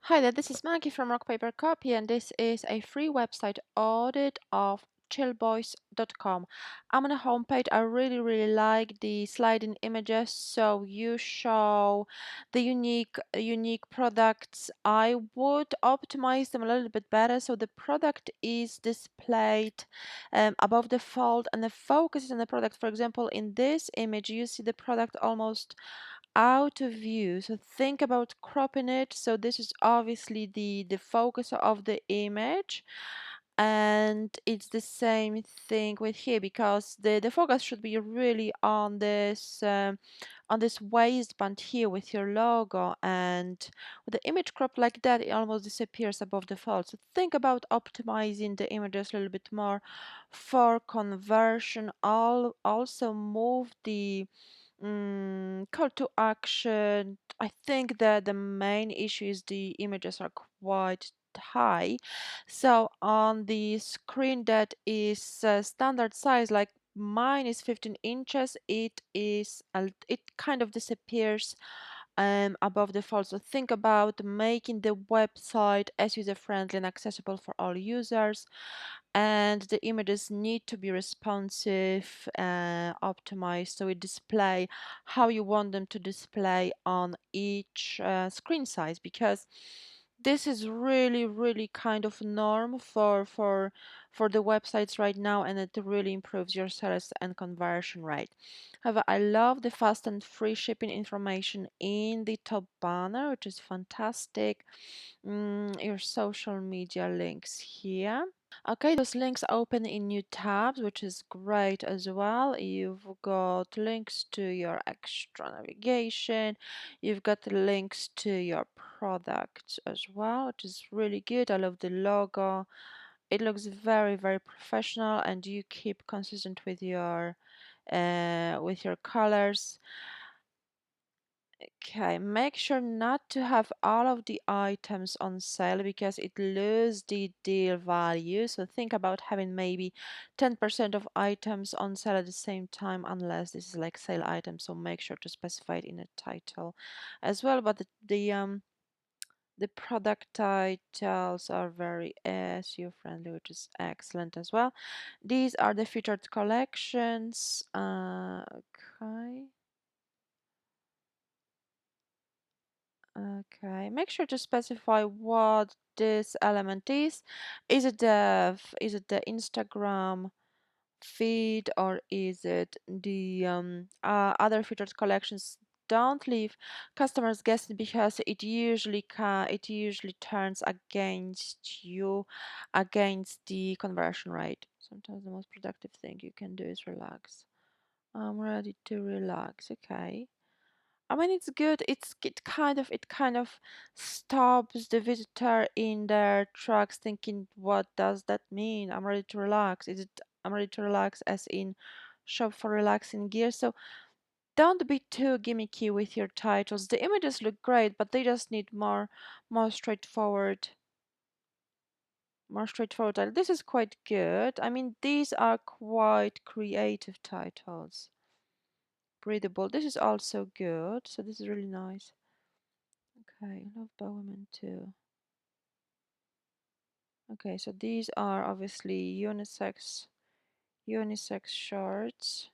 Hi there, this is Maggie from Rock Paper Copy, and this is a free website audit of chillboys.com. I'm on a homepage. I really like the sliding images, so you show the unique products. I would optimize them a little bit better so the product is displayed above the fold and the focus is on the product. For example, in this image, you see the product almost out of view, so think about cropping it. So this is obviously the focus of the image, and it's the same thing with here because the focus should be really on this waistband here with your logo, and with the image cropped like that it almost disappears above the fold. So think about optimizing the images a little bit more for conversion. Also move the call to action. I think that the main issue is the images are quite high. So on the screen that is standard size, like mine is 15 inches, it kind of disappears above the fold. So think about making the website as user friendly and accessible for all users, and the images need to be responsive, optimized, so it display how you want them to display on each screen size, because this is really kind of norm for the websites right now, and it really improves your sales and conversion rate. However, I love the fast and free shipping information in the top banner, which is fantastic. Your social media links here. Okay, those links open in new tabs, which is great as well. You've got links to your extra navigation. You've got links to your products as well, which is really good. I love the logo. It looks very professional, and you keep consistent with your colors. Okay, make sure not to have all of the items on sale because it loses the deal value. So think about having maybe 10% of items on sale at the same time, unless this is like sale items. So make sure to specify it in the title as well. But the product titles are very SEO friendly, which is excellent as well. These are the featured collections. Okay. Okay, make sure to specify what this element is. Is it the Instagram feed, or is it the other featured collections? Don't leave customers guessing because it usually turns against you, against the conversion rate. Sometimes the most productive thing you can do is relax. I'm ready to relax. Okay. I mean, it's good. It kind of stops the visitor in their tracks, thinking, "What does that mean? I'm ready to relax." Is it I'm ready to relax, as in shop for relaxing gear? So don't be too gimmicky with your titles. The images look great, but they just need more straightforward, more straightforward title. This is quite good. I mean, these are quite creative titles. Breathable. This is also good. So this is really nice. Okay, I love Bowerman too. Okay, so these are obviously unisex shorts.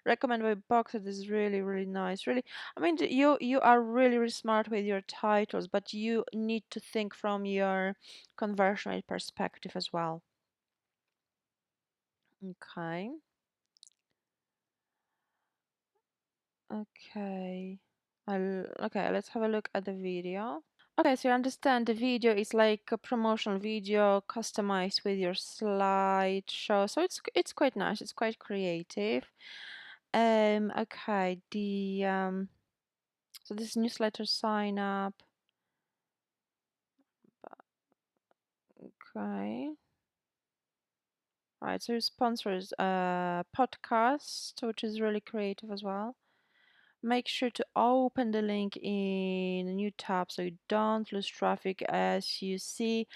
Recommend by Boxer. This is really nice. Really, I mean, you are really smart with your titles, but you need to think from your conversion rate perspective as well. Okay. Okay. Okay, let's have a look at the video. Okay, so you understand the video is like a promotional video customized with your slideshow. So it's quite nice. It's quite creative. Okay, the so this newsletter sign up. Okay. Right, so your sponsors podcast, which is really creative as well. Make sure to open the link in a new tab so you don't lose traffic. As you see,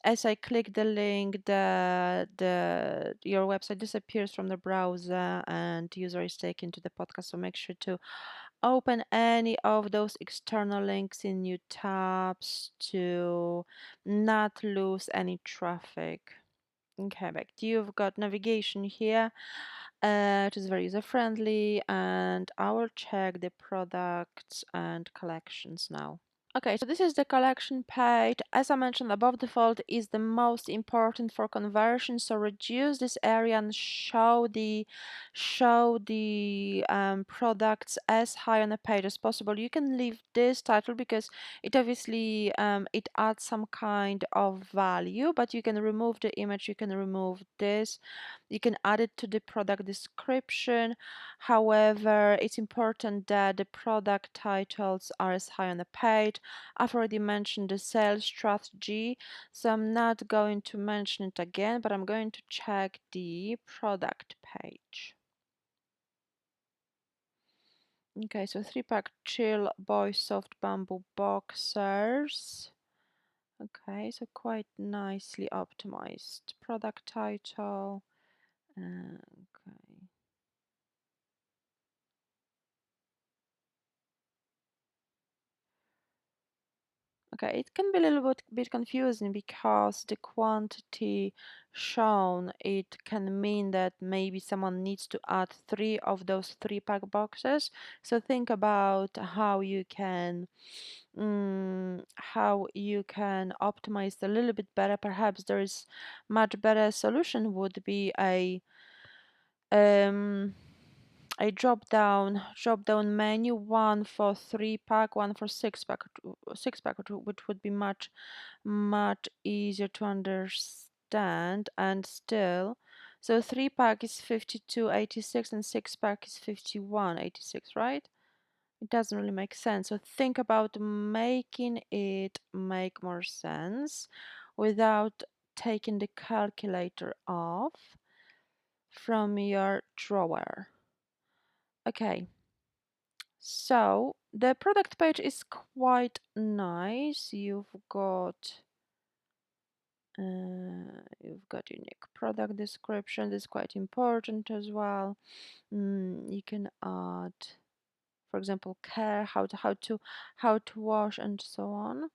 as I click the link, your website disappears from the browser and the user is taken to the podcast. So make sure to open any of those external links in new tabs to not lose any traffic. Okay, back to you've got navigation here. It is very user friendly, and I will check the products and collections now. Okay, so this is the collection page. As I mentioned, above default is the most important for conversion. So reduce this area and show the products as high on the page as possible. You can leave this title because it obviously it adds some kind of value, but you can remove the image. You can remove this. You can add it to the product description. However, it's important that the product titles are as high on the page. I've already mentioned the sales strategy, so I'm not going to mention it again, but I'm going to check the product page. Okay, so 3-pack chill boy soft bamboo boxers. Okay, so quite nicely optimized product title. Okay. Okay, it can be a little bit confusing because the quantity shown, it can mean that maybe someone needs to add 3 of those 3-pack boxes. So think about how you can optimize a little bit better. Perhaps there is much better solution would be um a drop down menu, one for 3-pack, one for 6-pack, which would be much easier to understand. And still, so 3-pack is 52.86 and 6-pack is 51.86, right? It doesn't really make sense. So think about making it make more sense without taking the calculator off from your drawer. Okay, so the product page is quite nice. You've got unique product description. This is quite important as well. You can add, for example, care, how to wash, and so on.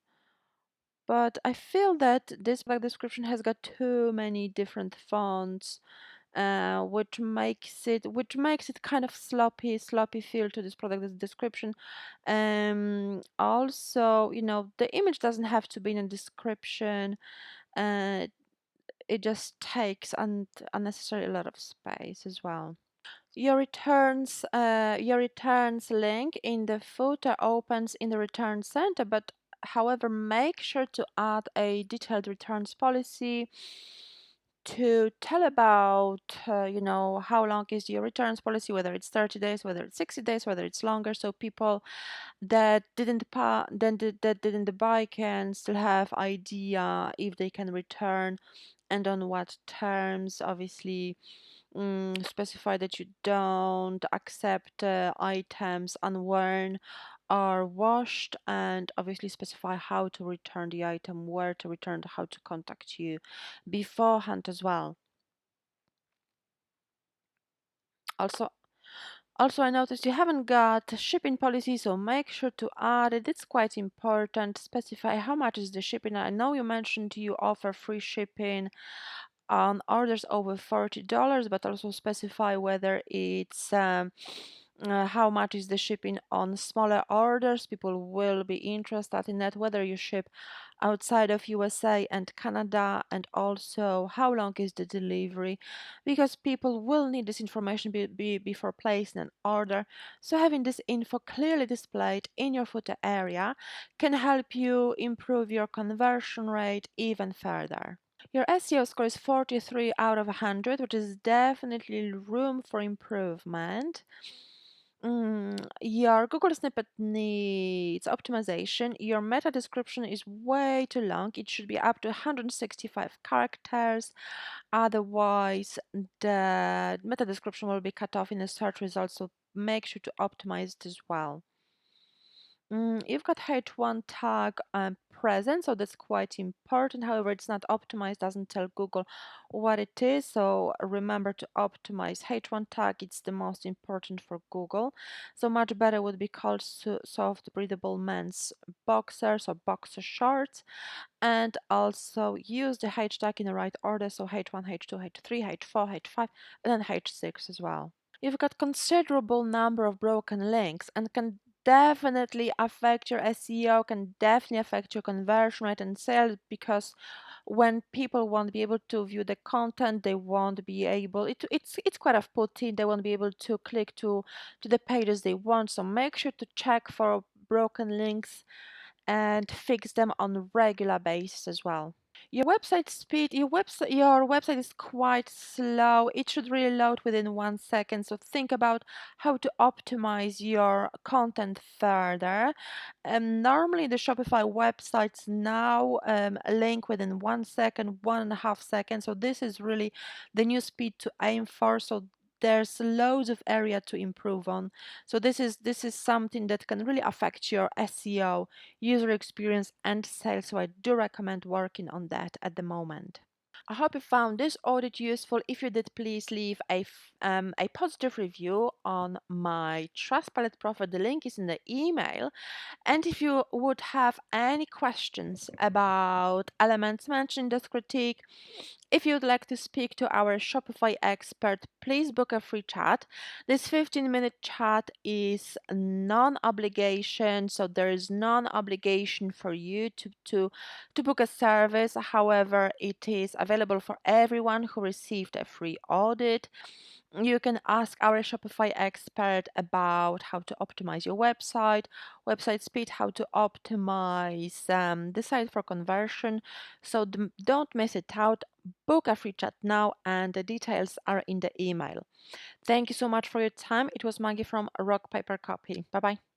But I feel that this product description has got too many different fonts, which makes it kind of sloppy feel to this product description. Also, the image doesn't have to be in a description. Uh, it just takes unnecessarily a lot of space as well. Your returns link in the footer opens in the return center, but however, make sure to add a detailed returns policy to tell about, how long is your returns policy, whether it's 30 days, whether it's 60 days, whether it's longer, so people that didn't buy can still have idea if they can return and on what terms. Obviously, specify that you don't accept items unworn or washed, and obviously specify how to return the item, where to return, how to contact you beforehand as well. Also, I noticed you haven't got a shipping policy, so make sure to add it. It's quite important. Specify how much is the shipping. I know you mentioned you offer free shipping on orders over $40, but also specify whether it's how much is the shipping on smaller orders. People will be interested in that, whether you ship outside of USA and Canada, and also how long is the delivery, because people will need this information before placing an order. So having this info clearly displayed in your footer area can help you improve your conversion rate even further. Your SEO score is 43 out of 100, which is definitely room for improvement. Your Google snippet needs optimization. Your meta description is way too long. It should be up to 165 characters. Otherwise, the meta description will be cut off in the search results. So make sure to optimize it as well. You've got H1 tag present, so that's quite important. However, it's not optimized, doesn't tell Google what it is. So remember to optimize H1 tag. It's the most important for Google. So much better would be called soft breathable men's boxers or boxer shorts. And also use the H tag in the right order. So H1, H2, H3, H4, H5, and then H6 as well. You've got considerable number of broken links and can definitely affect your SEO, can definitely affect your conversion rate and sales, because when people won't be able to view the content, they won't be able, it's quite off-putting, they won't be able to click to the pages they want. So make sure to check for broken links and fix them on a regular basis as well. Your website speed, your website is quite slow. It should really load within 1 second. So think about how to optimize your content further. Normally the Shopify websites now link within 1 second, 1.5 seconds. So this is really the new speed to aim for. So there's loads of area to improve on. So this is something that can really affect your SEO, user experience, and sales. So I do recommend working on that at the moment. I hope you found this audit useful. If you did, please leave a positive review on my Trustpilot profile. The link is in the email. And if you would have any questions about elements mentioned in this critique, if you'd like to speak to our Shopify expert, please book a free chat. This 15-minute chat is non-obligation, so there is non-obligation for you to book a service. However, it is available for everyone who received a free audit. You can ask our Shopify expert about how to optimize your website speed, how to optimize the site for conversion. So don't miss it out. Book a free chat now, and the details are in the email. Thank you so much for your time. It was Maggie from Rock Paper Copy. Bye bye.